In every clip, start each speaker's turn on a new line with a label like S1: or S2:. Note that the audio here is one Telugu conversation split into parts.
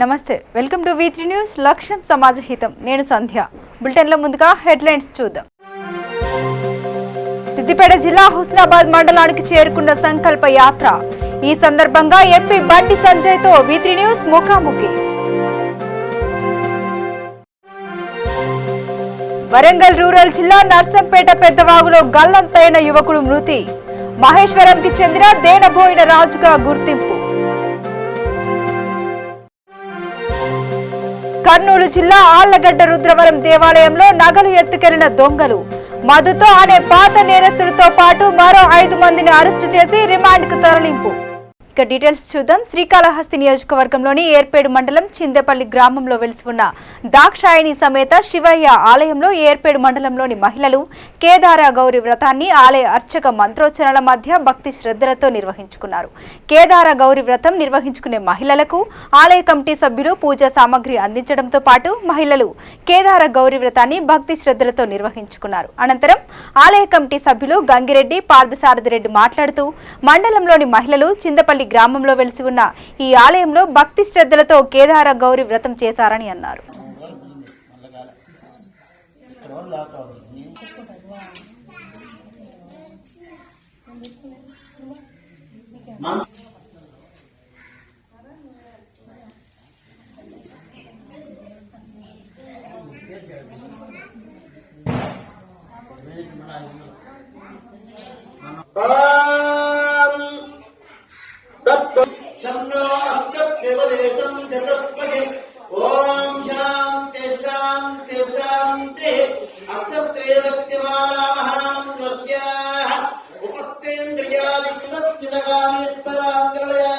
S1: నమస్తే, వెల్కమ్ టు V3 న్యూస్. లక్ష్యం సమాజ హితం. నేను సంధ్య. బులెటిన్లో ముందుగా హెడ్లైన్స్ చూద్దాం. సిద్దిపేట జిల్లా హుస్నాబాద్ మండలానికి చేరుకున్న సంకల్ప యాత్ర. ఈ సందర్భంగా ఎంపీ బండి సంజయ్తో V3 న్యూస్ ముఖాముఖి. వరంగల్ రూరల్ జిల్లా నర్సంపేట పెద్దవాగులో గల్లంతైన యువకుడు మృతి. మహేశ్వరంకి చెందిన దేనబోయిన రాజుగా గుర్తింపు. కర్నూలు జిల్లా ఆళ్లగడ్డ రుద్రవరం దేవాలయంలో నగలు ఎత్తుకెళ్లిన దొంగలు. మధుతో అనే పాత నేరస్తుడితో పాటు మరో 5 మందిని అరెస్టు చేసి రిమాండ్కు తరలింపు. ఇక డీటెయిల్స్ చూద్దాం. శ్రీకాళహస్తి నియోజకవర్గంలోని ఏర్పేడు మండలం చిందేపల్లి గ్రామంలో వెలిసి ఉన్న దాక్షాయణి సమేత శివయ్య ఆలయంలో ఏర్పేడు మండలంలోని మహిళలు కేదార గౌరి వ్రతాన్ని ఆలయ అర్చక మంత్రోచ్చరణల మధ్య భక్తి శ్రద్ధలతో నిర్వహించుకున్నారు. కేదార గౌరి వ్రతం నిర్వహించుకునే మహిళలకు ఆలయ కమిటీ సభ్యులు పూజా సామగ్రి అందించడంతో పాటు మహిళలు కేదార గౌరి వ్రతాన్ని భక్తి శ్రద్ధలతో నిర్వహించుకున్నారు. అనంతరం ఆలయ కమిటీ సభ్యులు గంగిరెడ్డి, పార్థసారథిరెడ్డి మాట్లాడుతూ మండలంలోని మహిళలు చింతపల్లి గ్రామంలో వెలిసి ఉన్న ఈ ఆలయంలో భక్తి శ్రద్ధలతో కేదార గౌరి వ్రతం చేశారని అన్నారు.
S2: ओम शांति शांति शांति अक्षत्रेदक्तिमाला महामंत्रस्य उपस्थेन्द्रियादिष्टचिदगामेश्वरांगलया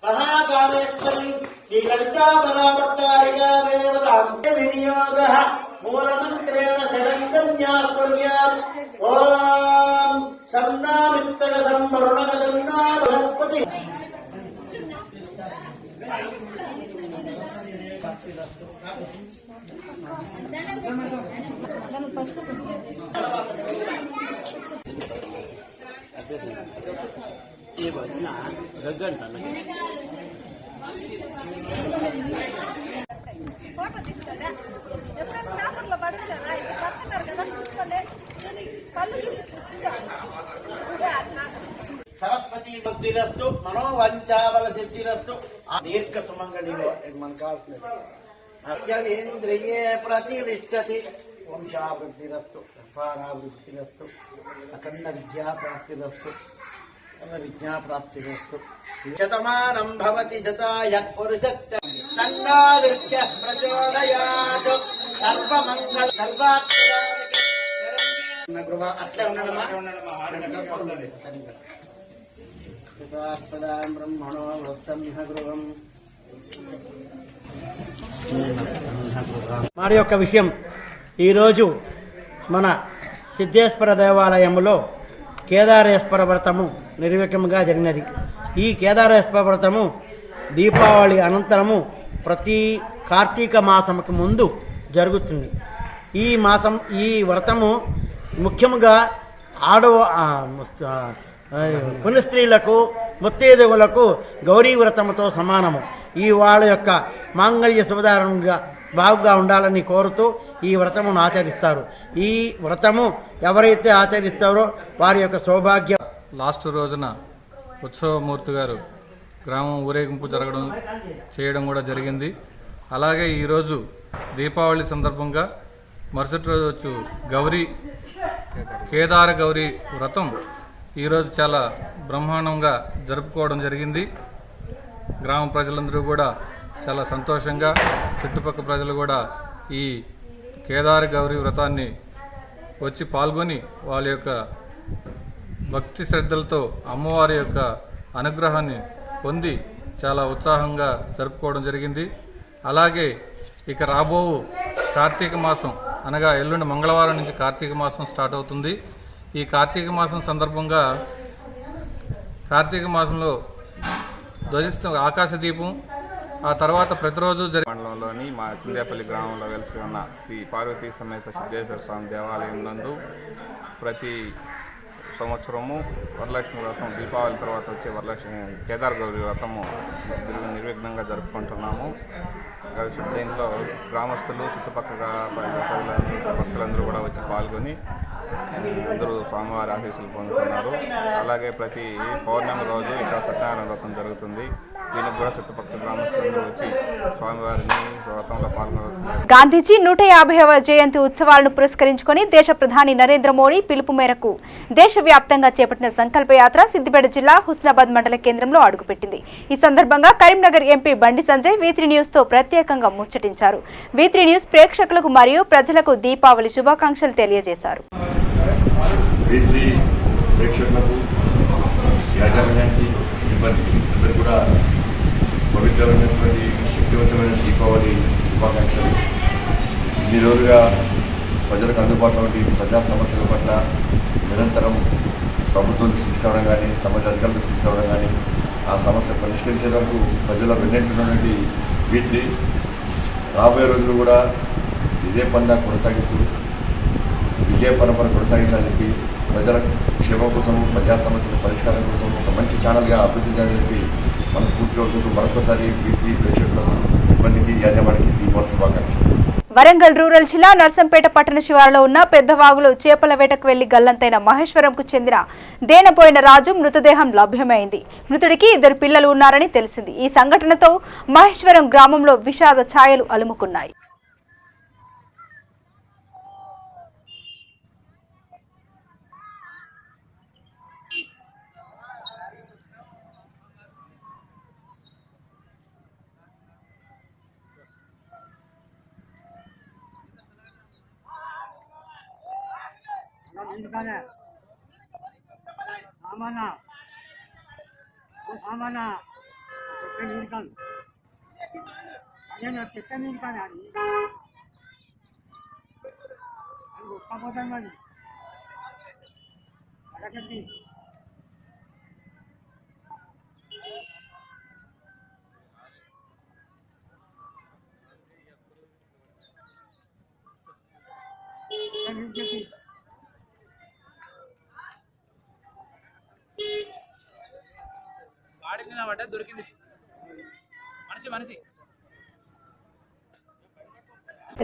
S2: महाकामेश्वरी श्रीललितामहाभट्टारिका देवतां विनियोगः मूलमन्त्रेण षडङ्गन्याकुर्यात् ओम सन्नामित्तगतं वरुणगदन्ना वनस्पति सरस्वती बुद्धिरस्तु मनोवंचाबल सिद्धिरस्तु दीर्घ सुमंगली मन अत्यवेन्द्रिये प्रतिष्ठति वंशावृद्धिरस्तु संसारावृद्धिरस्तु अखंड विद्या प्राप्तिरस्तु विद्या प्राप्तिरस्तु शतमानं भवति शताय पुरुषस्य तन्नादृश्य प्रचोदयात् सर्वमंगल सर्वात्मदायके गुरुवा अट्ले ब्रह्मणो वत्संह गृहम् మరి యొక్క విషయం ఈరోజు మన సిద్ధేశ్వర దేవాలయంలో కేదారేశ్వర వ్రతము నిర్విఘ్నంగా జరిగినది. ఈ కేదారేశ్వర వ్రతము దీపావళి అనంతరము ప్రతి కార్తీక మాసముకు ముందు జరుగుతుంది. ఈ వ్రతము ముఖ్యంగా పుణ్యస్త్రీలకు ముత్తైదువులకు గౌరీ వ్రతముతో సమానము. ఈ వాళ్ళ యొక్క మాంగళ్య శుభదారంగా బాగుగా ఉండాలని కోరుతూ ఈ వ్రతమును ఆచరిస్తారు. ఈ వ్రతము ఎవరైతే ఆచరిస్తారో వారి యొక్క సౌభాగ్యం.
S3: లాస్ట్ రోజున ఉత్సవమూర్తి గారు గ్రామం ఊరేగింపు చేయడం కూడా జరిగింది. అలాగే ఈరోజు దీపావళి సందర్భంగా మరుసటి రోజు వచ్చి కేదార గౌరీ వ్రతం ఈరోజు చాలా బ్రహ్మాండంగా జరుపుకోవడం జరిగింది. గ్రామ ప్రజలందరూ కూడా చాలా సంతోషంగా, చుట్టుపక్కల ప్రజలు కూడా ఈ కేదార గౌరీ వ్రతాన్ని వచ్చి పాల్గొని వాళ్ళ యొక్క భక్తి శ్రద్ధలతో అమ్మవారి యొక్క అనుగ్రహాన్ని పొంది చాలా ఉత్సాహంగా జరుపుకోవడం జరిగింది. అలాగే ఇక రాబో కార్తీక మాసం అనగా ఎల్లుండి మంగళవారం నుంచి కార్తీక మాసం స్టార్ట్ అవుతుంది. ఈ కార్తీక మాసం సందర్భంగా కార్తీక మాసంలో ధ్వజిస్తున్న ఆకాశ దీపం, ఆ తర్వాత ప్రతిరోజు
S4: మండలంలోని మా చిందేపల్లి గ్రామంలో వెలిసి ఉన్న శ్రీ పార్వతీ సమేత సిద్ధేశ్వర స్వామి దేవాలయం నందు ప్రతి సంవత్సరము వరలక్ష్మి వ్రతం దీపావళి తర్వాత వచ్చే వరలక్ష్మి కేదార్ గౌరీ వ్రతము నిర్విఘ్నంగా జరుపుకుంటున్నాము. దీంట్లో గ్రామస్తులు చుట్టుపక్కల భక్తులందరూ కూడా వచ్చి పాల్గొని అందరూ స్వామివారి ఆశీస్సులు పొందుతున్నారు. అలాగే ప్రతి పౌర్ణమి రోజు ఇక్కడ సత్యనారాయణ వ్రతం జరుగుతుంది. దీనికి కూడా చుట్టుపక్కల గ్రామస్తులందరూ వచ్చి స్వామివారిని వ్రతంలో పాల్గొనవలసింది.
S1: గాంధీజీ 150వ జయంతి ఉత్సవాలను పురస్కరించుకొని దేశ ప్రధాని నరేంద్ర మోడీ పిలుపు మేరకు దేశవ్యాప్తంగా చేపట్టిన సంకల్ప యాత్ర సిద్దిపేట జిల్లా హుస్నాబాద్ మండల కేంద్రంలో అడుగుపెట్టింది. ఈ సందర్భంగా Karimnagar MP Bandi Sanjay V3 news తో ప్రత్యేకంగా ముచ్చటించారు. V3 న్యూస్ ప్రేక్షకులకు మరియు ప్రజలకు దీపావళి శుభాకాంక్షలు తెలియజేశారు.
S5: V3 ప్రేక్షకులకు యాజమాన్యానికి సిబ్బందికి అందరూ కూడా పవిత్రమైనటువంటి శక్తివంతమైన దీపావళి శుభాకాంక్షలు. ఇన్ని రోజులుగా ప్రజలకు అందుబాటులో ఉండి ప్రజా సమస్యల పట్ల నిరంతరం ప్రభుత్వం తీసుకురావడం కానీ సమాజ అధికారులు తీసుకురావడం కానీ ఆ సమస్య పరిష్కరించేందుకు ప్రజల వెన్నెంటున్నటువంటి V3 రాబోయే రోజులు కూడా ఇదే పందా కొనసాగిస్తూ విజయ పరంపర కొనసాగించాలని చెప్పి ప్రజల క్షేమం కోసం ప్రజా సమస్యల పరిష్కారం కోసం ఒక మంచి ఛానల్గా అభివృద్ధి చేయాలని చెప్పి మనస్ఫూర్తిగా ఉంటూ మరొకసారి V3 ప్రేక్షకులకు సిబ్బందికి యాజమానికి దీపావళి శుభాకాంక్షలు.
S1: వరంగల్ రూరల్ జిల్లా నర్సంపేట పట్టణ శివారులో ఉన్న పెద్దవాగులో చేపల వేటకు వెళ్లి గల్లంతైన మహేశ్వరంకు చెందిన దేనపోయిన రాజు మృతదేహం లభ్యమైంది. మృతుడికి 2 పిల్లలు ఉన్నారని తెలిసింది. ఈ సంఘటనతో మహేశ్వరం గ్రామంలో విషాద ఛాయలు అలుముకున్నాయి.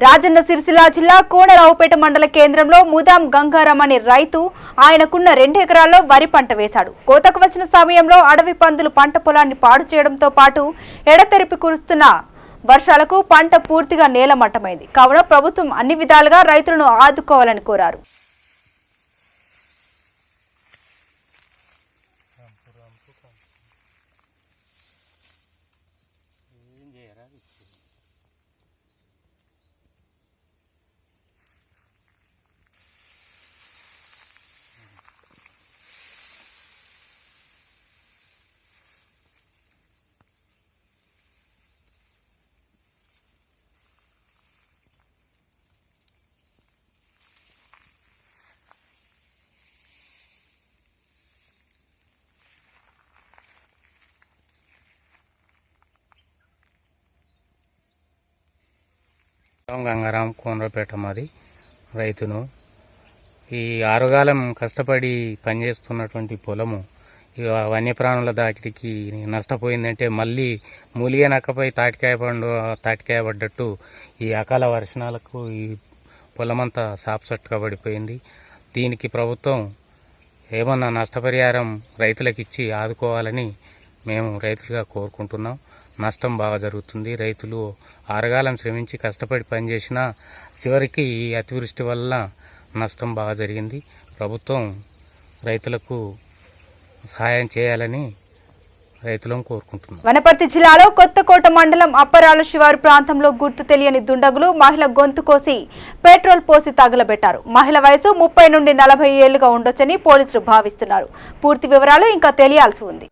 S1: రాజన్న సిరిసిల్ల జిల్లా కోనరావుపేట మండల కేంద్రంలో ముదాం గంగారాం అనే రైతు ఆయనకున్న 2 ఎకరాల్లో వరి పంట వేశాడు. కోతకు వచ్చిన సమయంలో అడవి పందులు పంట పొలాన్ని పాడు చేయడంతో పాటు ఎడతెరిపి కురుస్తున్న వర్షాలకు పంట పూర్తిగా నేలమట్టమైంది. కావున ప్రభుత్వం అన్ని విధాలుగా రైతులను ఆదుకోవాలని కోరారు.
S6: గంగారాం కోనరావుపేట మాది. రైతును ఈ ఆరుగాలం కష్టపడి పనిచేస్తున్నటువంటి పొలము ఇక వన్యప్రాణుల దాటికి నష్టపోయిందంటే మళ్ళీ మూలిగే నక్కపై తాటికాయ పడ్డట్టు ఈ అకాల వర్షాలకు ఈ పొలమంతా సాప్సట్టుగా పడిపోయింది. దీనికి ప్రభుత్వం ఏమన్నా నష్టపరిహారం రైతులకు ఇచ్చి ఆదుకోవాలని మేము రైతులుగా కోరుకుంటున్నాం. నష్టం బాగా జరుగుతుంది. రైతులు ఆరుగాలం శ్రమించి కష్టపడి పనిచేసినా చివరికి ఈ అతివృష్టి వల్ల నష్టం బాగా జరిగింది. ప్రభుత్వం రైతులకు సహాయం చేయాలని రైతులను కోరుకుంటున్నాం.
S1: వనపర్తి జిల్లాలో కొత్తకోట మండలం అప్పరాల శివారు ప్రాంతంలో గుర్తు తెలియని దుండగులు మహిళ గొంతు కోసి పెట్రోల్ పోసి తగలబెట్టారు. మహిళ వయసు 30 నుండి 40 ఏళ్లుగా ఉండొచ్చని పోలీసులు భావిస్తున్నారు. పూర్తి వివరాలు ఇంకా తెలియాల్సి ఉంది.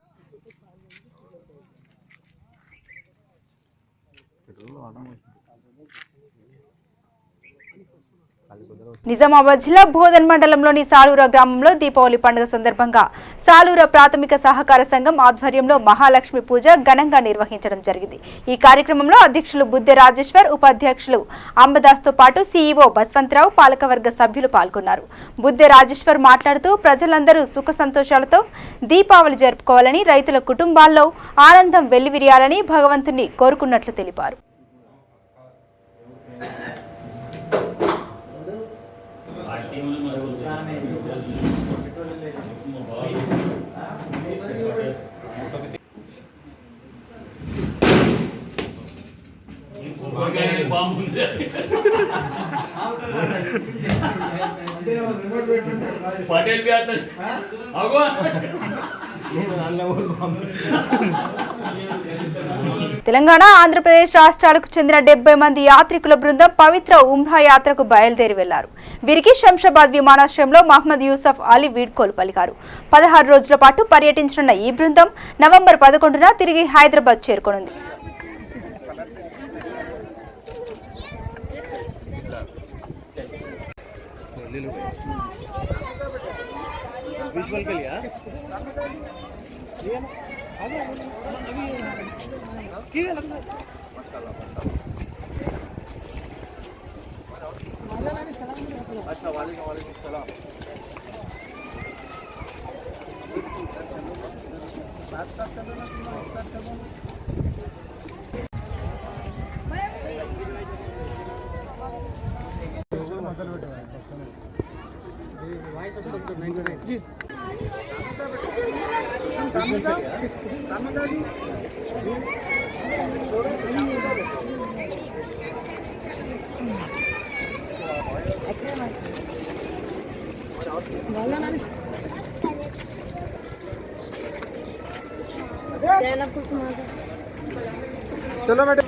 S1: నిజామాబాద్ జిల్లా బోధన్ మండలంలోని సాలూర గ్రామంలో దీపావళి పండుగ సందర్భంగా సాలూర ప్రాథమిక సహకార సంఘం ఆధ్వర్యంలో మహాలక్ష్మి పూజ ఘనంగా నిర్వహించడం జరిగింది. ఈ కార్యక్రమంలో అధ్యక్షులు బుద్దె రాజేశ్వర్, ఉపాధ్యక్షులు అంబదాస్తో పాటు సీఈఓ బస్వంతరావు, పాలకవర్గ సభ్యులు పాల్గొన్నారు. బుద్దె రాజేశ్వర్ మాట్లాడుతూ ప్రజలందరూ సుఖ సంతోషాలతో దీపావళి జరుపుకోవాలని, రైతుల కుటుంబాల్లో ఆనందం వెల్లివిరియాలని భగవంతుని కోరుకున్నట్లు తెలిపారు.
S7: पटेल भी आता
S1: తెలంగాణ, ఆంధ్రప్రదేశ్ రాష్ట్రాలకు చెందిన 70 మంది యాత్రికుల బృందం పవిత్ర ఉమ్రా యాత్రకు బయలుదేరి వెళ్లారు. వీరికి శంషాబాద్ విమానాశ్రయంలో మహమ్మద్ యూసఫ్ అలీ వీడ్కోలు పలికారు. 16 రోజుల పాటు పర్యటించనున్న ఈ బృందం నవంబర్ 11న తిరిగి హైదరాబాద్ చేరుకోనుంది.
S8: चलो बेटे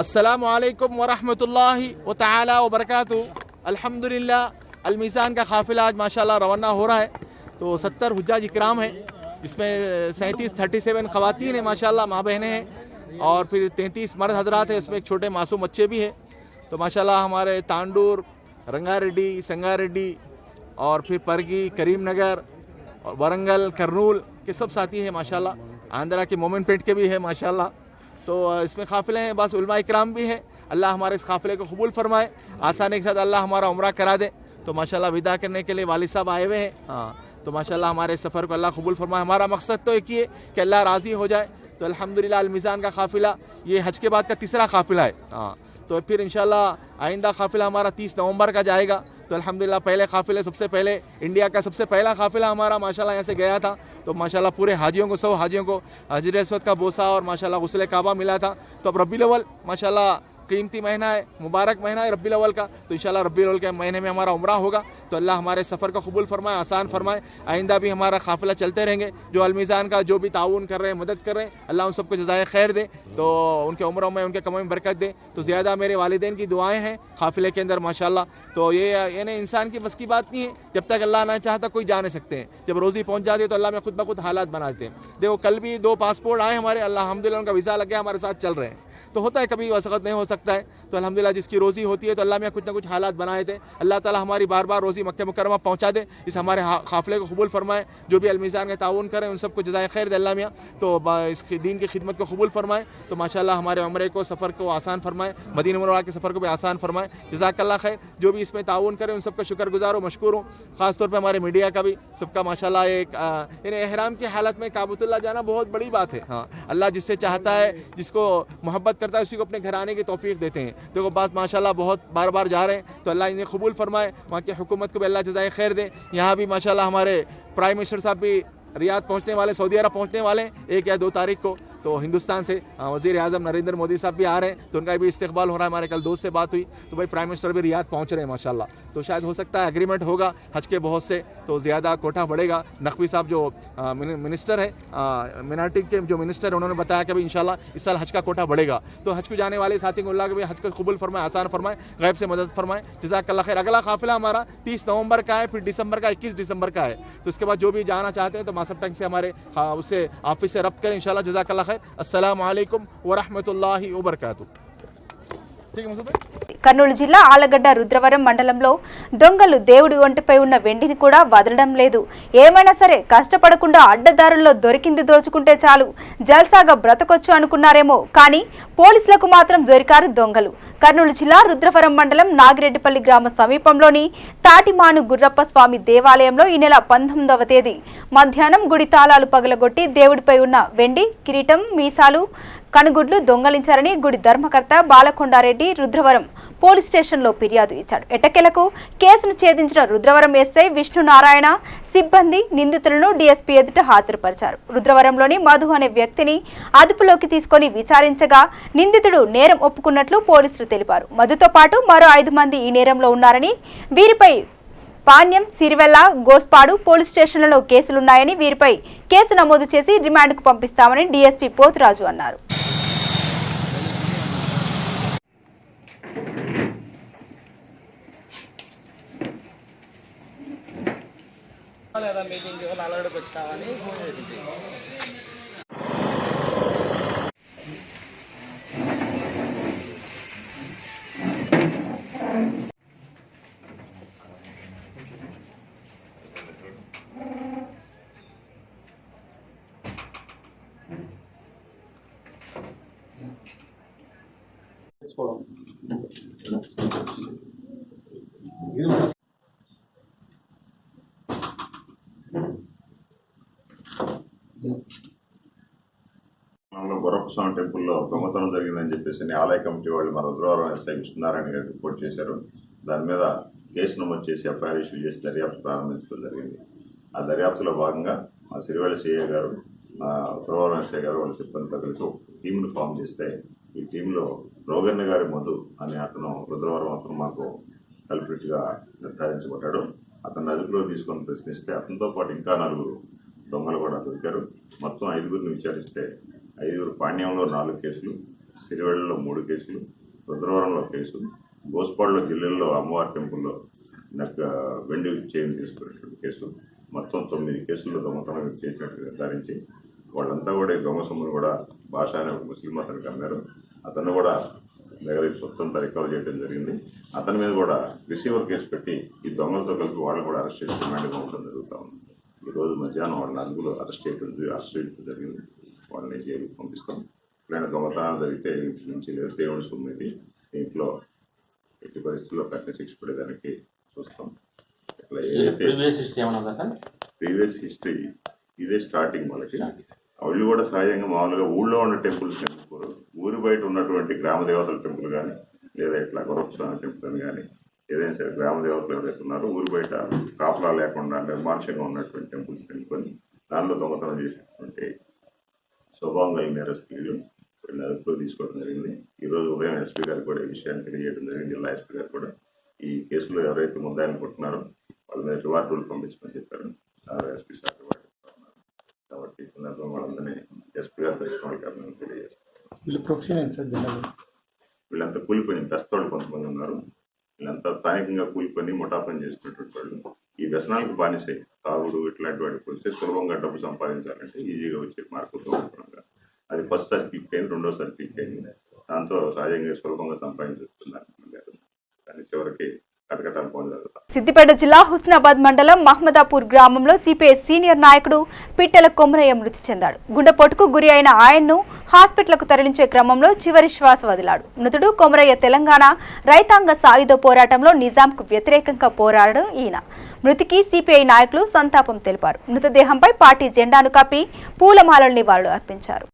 S9: अस्सलामु अलैकुम वरहमतुल्लाहि व तआला व बरकातहू। अल्हम्दुलिल्लाह अलमीज़ान का काफ़िला आज माशाल्लाह रवाना हो रहा है। तो 70 हुज्जाज इकराम हैं, जिसमें 37 ख़वातीन हैं माशाल्लाह, माँ बहनें हैं, और फिर 33 मर्द हजरात हैं, उसमें एक छोटे मासूम बच्चे भी हैं। तो माशाल्लाह हमारे तांडूर, रंगारेड्डी, संगारेड्डी और फिर परगी, करीम नगर और वरंगल, करनूल के सब साथी हैं माशाल्लाह। आंध्रा के मोमिनपेट के भी है माशाल्लाह। तो इसमें काफ़िले हैं, बस उलमा इकराम भी है। अल्लाह हमारे इस काफ़िले को कबूल फरमाए, आसानी के साथ अल्लाह हमारा उम्रा करा दे। तो माशाल्लाह विदा करने के लिए वालिद साहब आए हुए हैं। हाँ, तो माशाल्लाह हमारे सफ़र को अल्लाह कबूल फरमाए। हमारा मकसद तो एक ही है कि अल्लाह राज़ी हो जाए। तो अल्हम्दुलिल्लाह अल-मीज़ान का काफ़िला ये हज के बाद का तीसरा काफ़िला है। हाँ, तो फिर इंशाल्लाह आइंदा काफ़िला हमारा 30 नवंबर का जाएगा। तो अल्हम्दुलिल्लाह पहले काफ़िले सबसे पहले इंडिया का सबसे पहला काफ़िला हमारा माशाल्लाह यहाँ से गया था। तो माशाल्लाह पूरे हाजियों को 100 हाजियों को हजर अस्वद का बोसा और माशाल्लाह गुस्ल काबा मिला था। तो अब रबीउल अव्वल माशाल्लाह कीमती महीना है, मुबारक महीना है रबीउल अव्वल का। तो इंशाल्लाह रबीउल अव्वल के महीने में हमारा उम्रा होगा। तो अल्लाह हमारे सफ़र को कबूल फरमाए, आसान फरमाए। आइंदा भी हमारा काफ़िला चलते रहेंगे। जो अल-मीज़ान का जो भी ताउन कर रहे हैं, मदद कर रहे हैं, अल्लाह उन सबको जज़ाए खैर दे। तो उनके उम्रों में उनके कमाई में बरकत दे। तो ज़्यादा मेरे वालिदैन की दुआएँ हैं काफ़िले के अंदर माशाल्लाह। तो ये यानी इंसान की बस की बात नहीं है, जब तक अल्लाह ना चाहता कोई जा नहीं सकते हैं। जब रोज़ी पहुँच जाती है तो अल्लाह में खुद ब खुद हालात बना देते हैं। देखो कल भी 2 पासपोर्ट आए हमारे, अल्हम्दुलिल्लाह उनका वीज़ा लग गया, हमारे साथ चल रहे हैं। तो होता है कभी वसक़त नहीं हो सकता है। तो अल्हम्दुलिल्लाह जिसकी रोज़ी होती है तो अल्लाह में कुछ ना कुछ हालात बनाए थे। अल्लाह ताला हमारी बार बार रोज़ी मक्के मुकर्रमा पहुँचा दे, इस हमारे काफ़िले को कबूल फरमाए। जो भी अल-मीज़ान के ताउन करें उन सबको जज़ाए खैर दे अल्लाह मियाँ। तो इस दीन की खिदमत को कबूल फरमाए। तो माशाल्लाह हमारे उम्रे को सफ़र को आसान फरमाए, मदीना मुनव्वरा के सफ़र को भी आसान फरमाए। जज़ाकल्लाह खैर। जो भी इसमें ताउन करें उन सबका शुक्रगुजार हूँ, मशकूर हूँ। ख़ासतौर पर हमारे मीडिया का भी सबका माशाल्लाह एक एहराम की हालत में काबतुल्लाह जाना बहुत बड़ी बात है। हाँ, अल्लाह जिससे चाहता है, जिसको मोहब्बत करता है उसी को अपने घर आने की तौफीक देते हैं। देखो बात माशाल्लाह बहुत बार बार जा रहे हैं। तो अल्लाह इन्हें कबूल फरमाए, वहाँ की हुकूमत को भी अल्लाह जज़ाए खैर दे। यहाँ भी माशाल्लाह हमारे प्राइम मिनिस्टर साहब भी रियाद पहुँचने वाले, सऊदी अरब पहुँचने वाले 1 या 2 तारीख को। तो हिंदुस्तान से वज़ीर आज़म नरेंद्र मोदी साहब भी आ रहे हैं। तो उनका भी इस्तकबाल हो रहा है। हमारे कल दोस्त से बात हुई तो भाई प्राइम मिनिस्टर भी रियाद पहुँच रहे हैं माशाल्लाह। तो शायद हो सकता है एग्रीमेंट होगा हज के बहुत से, तो ज़्यादा कोटा बढ़ेगा। नकवी साहब जो मिनिस्टर है, मिनार्टी के जो मिनिस्टर है, उन्होंने बताया कि भाई इंशाल्लाह इस साल हज का कोटा बढ़ेगा। तो हज को जाने वाले साथी को अल्लाह के भी हज को कबूल फरमाए, आसान फरमाए, गैब से मदद फरमाए। जज़ाकल्लाह खैर। अगला काफ़िला हमारा 30 नवंबर का है, फिर दिसंबर का 21 दिसंबर का है। तो इसके बाद जो भी जाना चाहते हैं तो मासब टैंक से हमारे उससे ऑफिस से रब्त करें इंशाल्लाह। जज़ाकल्लाह खैर। अस्सलामु अलैकुम व रहमतुल्लाहि व बरकातुहू। ठीक है मुझे
S1: కర్నూలు జిల్లా ఆలగడ్డ రుద్రవరం మండలంలో దొంగలు దేవుడి ఒంటిపై ఉన్న వెండిని కూడా వదలడం లేదు. ఏమైనా సరే కష్టపడకుండా అడ్డదారుల్లో దొరికింది దోచుకుంటే చాలు, జల్సాగా బ్రతకొచ్చు అనుకున్నారేమో, కానీ పోలీసులకు మాత్రం దొరికారు దొంగలు. కర్నూలు జిల్లా రుద్రవరం మండలం నాగిరెడ్డిపల్లి గ్రామ సమీపంలోని తాటిమాను గుర్రప్ప స్వామి దేవాలయంలో ఈ నెల 19వ తేదీ మధ్యాహ్నం గుడి తాళాలు పగలగొట్టి దేవుడిపై ఉన్న వెండి కిరీటం, మీసాలు, కనుగుడ్లు దొంగలించారని గుడి ధర్మకర్త బాలకొండారెడ్డి రుద్రవరం పోలీస్ స్టేషన్లో ఫిర్యాదు ఇచ్చాడు. ఎట్టకేలకు కేసును ఛేదించిన రుద్రవరం ఎస్ఐ విష్ణునారాయణ సిబ్బంది నిందితులను డీఎస్పీ ఎదుట హాజరుపరిచారు. రుద్రవరంలోని మధు అనే వ్యక్తిని అదుపులోకి తీసుకొని విచారించగా నిందితుడు నేరం ఒప్పుకున్నట్లు పోలీసులు తెలిపారు. మధుతో పాటు మరో 5 మంది ఈ నేరంలో ఉన్నారని, వీరిపై పాణ్యం, సిరివెల్ల, గోస్పాడు పోలీస్ స్టేషన్లలో కేసులున్నాయని, వీరిపై కేసు నమోదు చేసి రిమాండ్కు పంపిస్తామని డీఎస్పీ పోతురాజు అన్నారు.
S7: గుర్రప్ప స్వామి టెంపుల్లో దొంగతనం జరిగిందని చెప్పేసి ఆలయ కమిటీ వాళ్ళు మన రుద్రవరం ఎస్ఐ విష్ణునారాయణ గారికి రిపోర్ట్ చేశారు. దాని మీద కేసు నమోదు చేసి ఎఫ్ఐఆర్ ఇష్యూ చేసి దర్యాప్తు ప్రారంభించడం జరిగింది. ఆ దర్యాప్తులో భాగంగా మా సిరివెల్ల సిఐ గారు, రుద్రవరం ఎస్ఐ గారు వాళ్ళ సిబ్బందితో కలిసి ఒక టీంను ఫామ్ చేస్తే ఈ టీంలో రోగన్న గారి మధు అనే అతను రుద్రవరం అతను మాకు కల్పిట్గా నిర్ధారించబడ్డాడు. అతన్ని అదుపులో తీసుకొని ప్రశ్నిస్తే అతనితో పాటు ఇంకా 4 దొంగలు కూడా దొరికారు. మొత్తం 5గురిని విచారిస్తే 5 పాణ్యంలో 4 కేసులు, సిరివెళ్ళలో 3 కేసులు, రుద్రవరంలో కేసు, గోస్పాడులో జిల్లాలో అమ్మవారి టెంపుల్లో వెండి చైన్ తీసుకున్నటువంటి కేసు, మొత్తం 9 కేసుల్లో దొంగతనం చేసినట్టు నిర్ధారించి వాళ్ళంతా కూడా ఈ దొంగ సొమ్మును కూడా భాష అనే ఒక ముస్లిం అతనికి అమ్మారు. అతను కూడా దగ్గర సొత్తంతా రికవర్ చేయడం జరిగింది. అతని మీద కూడా రిసీవర్ కేసు పెట్టి ఈ దొంగలతో కలిపి వాళ్ళని కూడా అరెస్ట్ చేసి రిమాండ్గా ఉండడం జరుగుతూ ఉంది. ఈరోజు మధ్యాహ్నం వాళ్ళని 4 అరెస్ట్ చేయడం జరిగింది. వాళ్ళని జైలుకి పంపిస్తాం. ఎప్పుడైనా దొంగతనాలు జరిగితే ఇంటి నుంచి లేదా దేవుడి సొమ్మిది ఇంట్లో ఎట్టి పరిస్థితుల్లో కఠిన శిక్ష పడేదానికి చూస్తాం. ఇట్లా ఏదైతే ప్రీవియస్ హిస్టరీ ఇదే స్టార్టింగ్ వాళ్ళకి. వాళ్ళు కూడా సహజంగా మామూలుగా ఊళ్ళో ఉన్న టెంపుల్స్ కనుకోరు, ఊరి బయట ఉన్నటువంటి గ్రామ దేవతల టెంపుల్ కానీ లేదా ఇట్లా గొరవస్వామి టెంపుల్ అని కానీ ఏదైనా సరే గ్రామ దేవతలు ఎవరైతే ఉన్నారో ఊరి బయట కాపలా లేకుండా నిర్మానుషంగా ఉన్నటువంటి టెంపుల్స్ కనుక్కొని దానిలో దొంగతనం చేసినటువంటి స్వభావం కలిగిన నేరస్తులు వీళ్ళని అదుపులో తీసుకోవడం జరిగింది. ఈరోజు ఉదయం ఎస్పీ గారు కూడా ఈ విషయాన్ని తెలియజేయడం జరిగింది. జిల్లా ఎస్పీ గారు కూడా ఈ కేసులో ఎవరైతే ముద్దాయిలు కొట్టున్నారో వాళ్ళ మీద రివార్డులు పంపించమని చెప్పారు. ఎస్పీ సార్ రివార్డు ఇస్తున్నారు కాబట్టి ఈ సందర్భంగా వాళ్ళందరినీ ఎస్పీ గారు పరిశ్రమలు తెలియజేస్తారు. వీళ్ళంతా కూలిపోయిన పెస్తోళ్ళు కొంతమంది ఉన్నారు. వీళ్ళంతా స్థానికంగా కూలిపోయి ముఠా పని చేసినటువంటి వాళ్ళు ఈ వ్యసనాలకు బానిసై తాగుడు ఇట్లాంటి వాటికి వస్తే సులభంగా డబ్బు సంపాదించాలంటే ఈజీగా వచ్చే మార్కులతో అనుగుణంగా అది ఫస్ట్ సర్కిల్ అయింది, రెండో సర్కిల్ అయింది. దాంతో సహజంగా సులభంగా సంపాదించుతున్నారు. కానీ చివరికి కటకటాలు పొందారు.
S1: సిద్దిపేట జిల్లా హుస్నాబాద్ మండలం మహమ్మదాపూర్ గ్రామంలో సిపిఐ సీనియర్ నాయకుడు పిట్టెల కొమరయ్య మృతి చెందాడు. గుండెపోటుకు గురి అయిన ఆయన్ను హాస్పిటల్కు తరలించే క్రమంలో చివరి శ్వాస వదిలాడు. మృతుడు కొమరయ్య తెలంగాణ రైతాంగ సాయుధ పోరాటంలో నిజాంకు వ్యతిరేకంగా పోరాడాడు. ఈయన మృతికి సిపిఐ నాయకులు సంతాపం తెలిపారు. మృతదేహంపై పార్టీ జెండాను కప్పి పూలమాలలు నివాళులు అర్పించారు.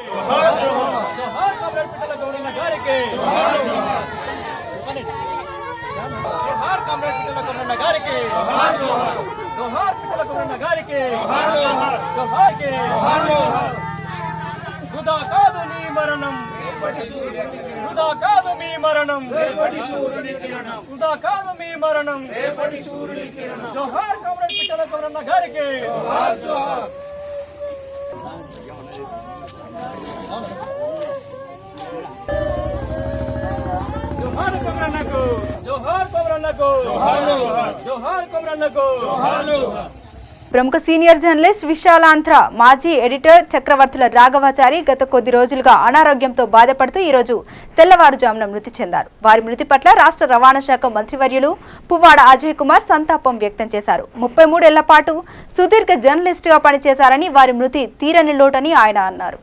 S1: ప్రముఖ సీనియర్ జర్నలిస్ట్ విశాలాంధ్ర మాజీ ఎడిటర్ చక్రవర్తుల రాఘవాచారి గత కొద్ది రోజులుగా అనారోగ్యంతో బాధపడుతూ ఈరోజు తెల్లవారుజామున మృతి చెందారు. వారి మృతి పట్ల రాష్ట్ర రవాణా శాఖ మంత్రివర్యులు పువ్వాడ అజయ్ కుమార్ సంతాపం వ్యక్తం చేశారు. 33 ఏళ్ల పాటు సుదీర్ఘ జర్నలిస్టుగా పనిచేశారని, వారి మృతి తీరని లోటని ఆయన అన్నారు.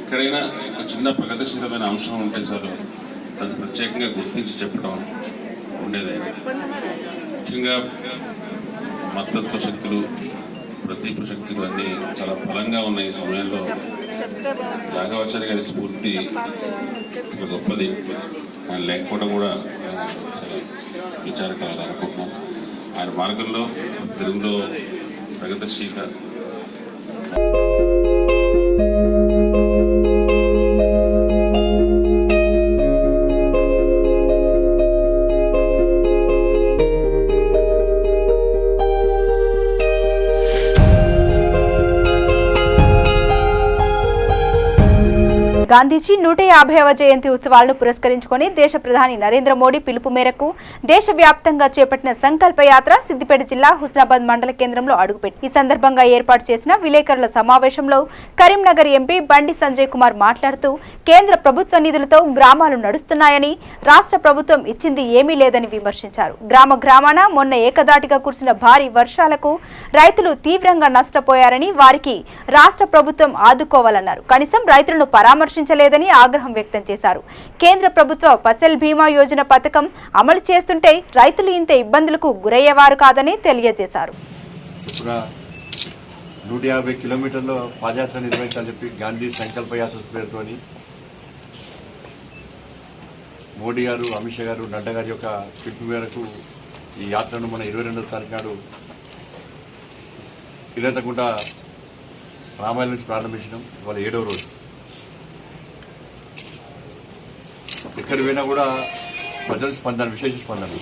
S8: ఎక్కడైనా ఒక చిన్న ప్రగతిశీలమైన అంశం ఉంటే చాలు అది ప్రత్యేకంగా గుర్తించి చెప్పడం ఉండేది. ముఖ్యంగా మతత్వ శక్తులు, ప్రతీప శక్తులు అన్నీ చాలా బలంగా ఉన్న ఈ సమయంలో రాఘవాచారి గారి స్ఫూర్తి చాలా గొప్పది. ఆయన లేకపోవడం కూడా చాలా విచారకరం అనుకుంటున్నాం. ఆయన మార్గంలో తెలుగులో ప్రగతిశీల
S1: గాంధీజీ 150వ జయంతి ఉత్సవాలను పురస్కరించుకొని దేశ ప్రధాని నరేంద్ర మోడీ పిలుపు మేరకు దేశవ్యాప్తంగా చేపట్టిన సంకల్ప యాత్ర సిద్దిపేట జిల్లా హుస్నాబాద్ మండల కేంద్రంలో అడుగుపెట్టి ఈ సందర్భంగా ఏర్పాటు చేసిన విలేకరుల సమావేశంలో కరీంనగర్ ఎంపీ బండి సంజయ్ కుమార్ మాట్లాడుతూ కేంద్ర ప్రభుత్వ నిధులతో గ్రామాలు నడుస్తున్నాయని, రాష్ట్ర ప్రభుత్వం ఇచ్చింది ఏమీ లేదని విమర్శించారు. గ్రామాన మొన్న ఏకదాటిగా కురిసిన భారీ వర్షాలకు రైతులు తీవ్రంగా నష్టపోయారని, వారికి రాష్ట్ర ప్రభుత్వం ఆదుకోవాలన్నారు. కనీసం రైతులను పరామర్శించలేదని ఆగ్రహం వ్యక్తం చేశారు. కేంద్ర ప్రభుత్వ ఫసల్ బీమా యోజన పథకం అమలు చేస్తుంటే రైతులు ఇంత ఇబ్బందులకు గురయ్యేవారు కాదని తెలియజేశారు.
S5: 150 కిలోమీటర్ల పాదయాత్ర నిర్వహించాలని చెప్పి గాంధీ సంకల్ప యాత్ర పేరుతోని మోడీ గారు, అమిత్ షా గారు, నడ్డా గారి యొక్క పిలుపు మేరకు ఈ యాత్రను మన 22వ తారీఖు నాడు ఇరవతకుంట రామాయణ నుంచి ప్రారంభించడం. ఇవాళ 7వ రోజు. ఎక్కడికి పోయినా కూడా ప్రజల స్పందన, విశేష స్పందన.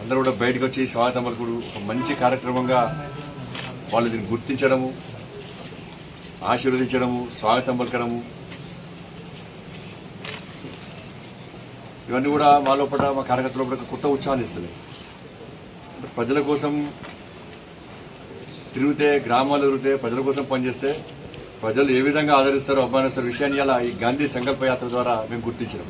S5: అందరూ కూడా బయటకు వచ్చి స్వాగతం పలుకుడు, ఒక మంచి కార్యక్రమంగా వాళ్ళు దీన్ని గుర్తించడము, ఆశీర్వదించడము, స్వాగతం పలకడము, ఇవన్నీ కూడా మా లోపల, మా కార్యకర్తల లోపల కొత్త ఉత్సాహాన్ని ఇస్తుంది. ప్రజల కోసం తిరిగితే, గ్రామాలు తిరిగితే, ప్రజల కోసం పనిచేస్తే ప్రజలు ఏ విధంగా ఆదరిస్తారో, అభిమానిస్తారో విషయాన్ని అలా ఈ గాంధీ సంకల్ప యాత్ర ద్వారా మేము గుర్తించడం.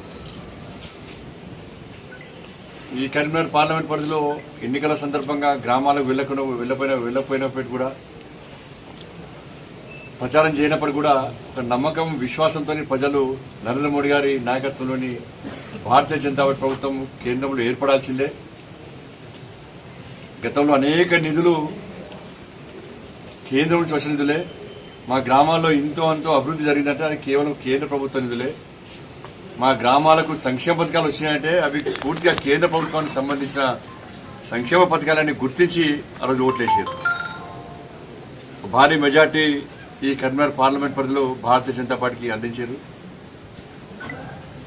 S5: ఈ కరీంనగర్ పార్లమెంట్ పరిధిలో ఎన్నికల సందర్భంగా గ్రామాలకు వెళ్ళకపోయినప్పటికీ కూడా ప్రచారం చేయనప్పటికీ కూడా ఒక నమ్మకం విశ్వాసంతో ప్రజలు నరేంద్ర మోడీ గారి నాయకత్వంలోని భారతీయ జనతా పార్టీ ప్రభుత్వం కేంద్రంలో ఏర్పడాల్సిందే. గతంలో అనేక నిధులు కేంద్రం నుంచి వచ్చిన నిధులే. మా గ్రామాల్లో ఇంతో అంతో అభివృద్ధి జరిగిందంటే అది కేవలం కేంద్ర ప్రభుత్వ నిధులే. మా గ్రామాలకు సంక్షేమ పథకాలు వచ్చినాయంటే అవి పూర్తిగా కేంద్ర ప్రభుత్వానికి సంబంధించిన సంక్షేమ పథకాలన్నీ గుర్తించి ఆ రోజు ఓట్లేసారు. భారీ మెజార్టీ ఈ కరీంనగర్ పార్లమెంట్ పరిధిలో భారతీయ జనతా పార్టీకి అందించారు.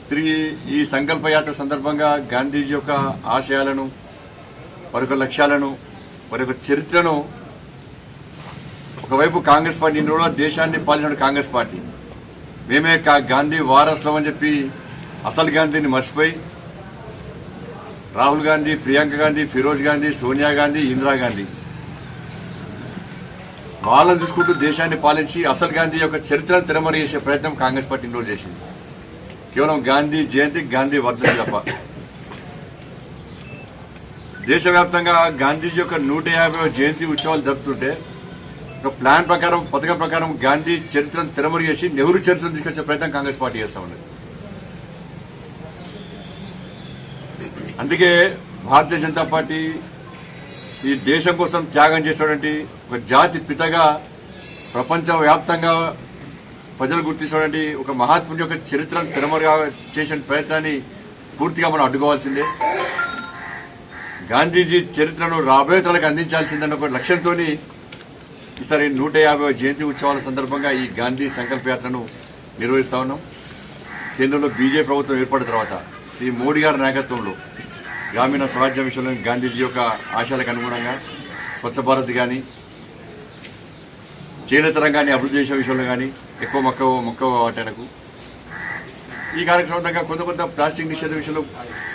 S5: తిరిగి ఈ సంకల్ప యాత్ర సందర్భంగా గాంధీజీ యొక్క ఆశయాలను, వారి యొక్క లక్ష్యాలను, వారి యొక్క చరిత్రను, ఒకవైపు కాంగ్రెస్ పార్టీ ఇన్ని రోజులు దేశాన్ని పాలించిన కాంగ్రెస్ పార్టీ, మేమే గాంధీ వారసులం అని చెప్పి అసలు గాంధీని మర్చిపోయి రాహుల్ గాంధీ, ప్రియాంక గాంధీ, ఫిరోజ్ గాంధీ, సోనియా గాంధీ, ఇందిరాగాంధీ వాళ్ళని చూసుకుంటూ దేశాన్ని పాలించి అసలు గాంధీ యొక్క చరిత్రను తిరమరి చేసే ప్రయత్నం కాంగ్రెస్ పార్టీ ఇన్ని రోజులు చేసింది. కేవలం గాంధీ జయంతి, గాంధీ వర్ధంతి తప్ప. దేశవ్యాప్తంగా గాంధీజీ యొక్క 150వ జయంతి ఉత్సవాలు జరుపుతుంటే ఒక ప్లాన్ ప్రకారం, పథకం ప్రకారం గాంధీ చరిత్రను తిరమరి చేసి నెహ్రూ చరిత్రను తీసుకొచ్చే ప్రయత్నం కాంగ్రెస్ పార్టీ చేస్తా ఉన్నది. అందుకే భారతీయ జనతా పార్టీ ఈ దేశం కోసం త్యాగం చేసినటువంటి ఒక జాతి పితగా ప్రపంచవ్యాప్తంగా ప్రజలు గుర్తించినటువంటి ఒక మహాత్ముడి యొక్క చరిత్రను తిరమరిగా చేసిన ప్రయత్నాన్ని పూర్తిగా మనం అడ్డుకోవాల్సిందే. గాంధీజీ చరిత్రను రాబోయే తరాలకు అందించాల్సిందన్న ఒక లక్ష్యంతో ఈసారి 150వ జయంతి ఉత్సవాల సందర్భంగా ఈ గాంధీ సంకల్ప యాత్రను నిర్వహిస్తా ఉన్నాం. కేంద్రంలో బీజేపీ ప్రభుత్వం ఏర్పడిన తర్వాత శ్రీ మోడీ గారి నాయకత్వంలో గ్రామీణ స్వరాజ్యం విషయంలో గాంధీజీ యొక్క ఆశయాలకు అనుగుణంగా స్వచ్ఛ భారత్ కానీ, చేనేత రంగాన్ని అభివృద్ధి చేసే విషయంలో కానీ ఎక్కువ మక్కువ వాటానికి ఈ కార్యక్రమంగా కొంత ప్లాస్టిక్ నిషేధ విషయంలో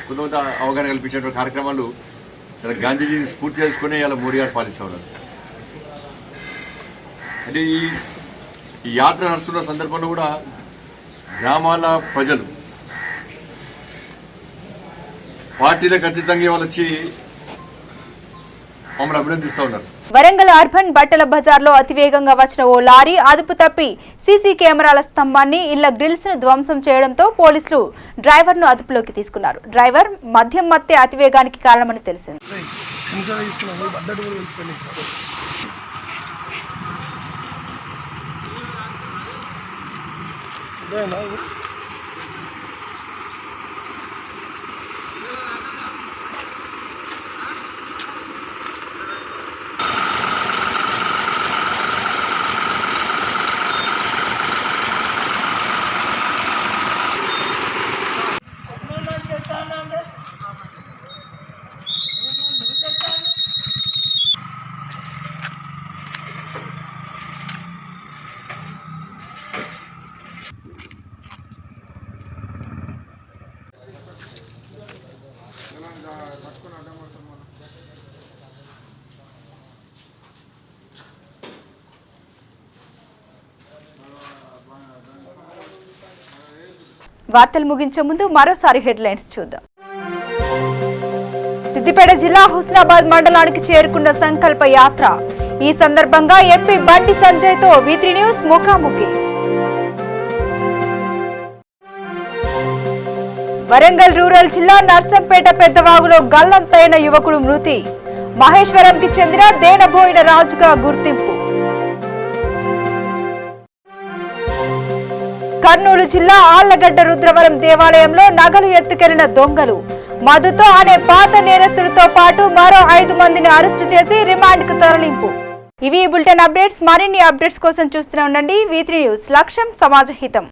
S5: కొంత అవగాహన కల్పించేటువంటి కార్యక్రమాలు గాంధీజీని స్ఫూర్తి చేసుకుని ఇలా మోడీ గారు పాలిస్తూ ఉన్నారు. అంటే ఈ యాత్ర నడుస్తున్న సందర్భంలో కూడా గ్రామాల ప్రజలు పార్టీలకు అతీతంగా వాళ్ళు వచ్చి మమ్మల్ని అభినందిస్తూ ఉన్నారు.
S1: వరంగల్ అర్బన్ బట్టల బజార్లో అతివేగంగా వచ్చిన ఓ లారీ అదుపు తప్పి సీసీ కెమెరాల స్తంభాన్ని, ఇళ్ల గ్రిల్స్ ను ధ్వంసం చేయడంతో పోలీసులు డ్రైవర్ ను అదుపులోకి తీసుకున్నారు. డ్రైవర్ మద్యం మత్తే అతివేగానికి కారణమని తెలిసింది. వార్తలు ముగించే ముందు మరోసారి హెడ్లైన్స్ చూద్దాం. సిద్దిపేట జిల్లా హుస్నాబాద్ మండలానికి చేరుకున్న సంకల్ప యాత్ర. ఈ సందర్భంగా ఎంపీ బండి సంజయ్ తో V3 న్యూస్ ముఖాముఖి. వరంగల్ రూరల్ జిల్లా నర్సంపేట పెద్దవాగులో గల్లంతైన యువకుడు మృతి. మహేశ్వరంకి చెందిన దేనబోయిన రాజుగా గుర్తింపు. కర్నూలు జిల్లా ఆళ్లగడ్డ రుద్రవరం దేవాలయంలో నగలు ఎత్తుకెళ్లిన దొంగలు. మధుతో అనే పాత నేరస్తుడితో పాటు మరో 5 మందిని అరెస్టు చేసి రిమాండ్ కు తరలింపు. ఇవి బులెటిన్ అప్డేట్స్. మరిన్ని అప్డేట్స్ కోసం చూస్తూనే ఉండండి V3 న్యూస్. లక్ష్యం సమాజ హితం.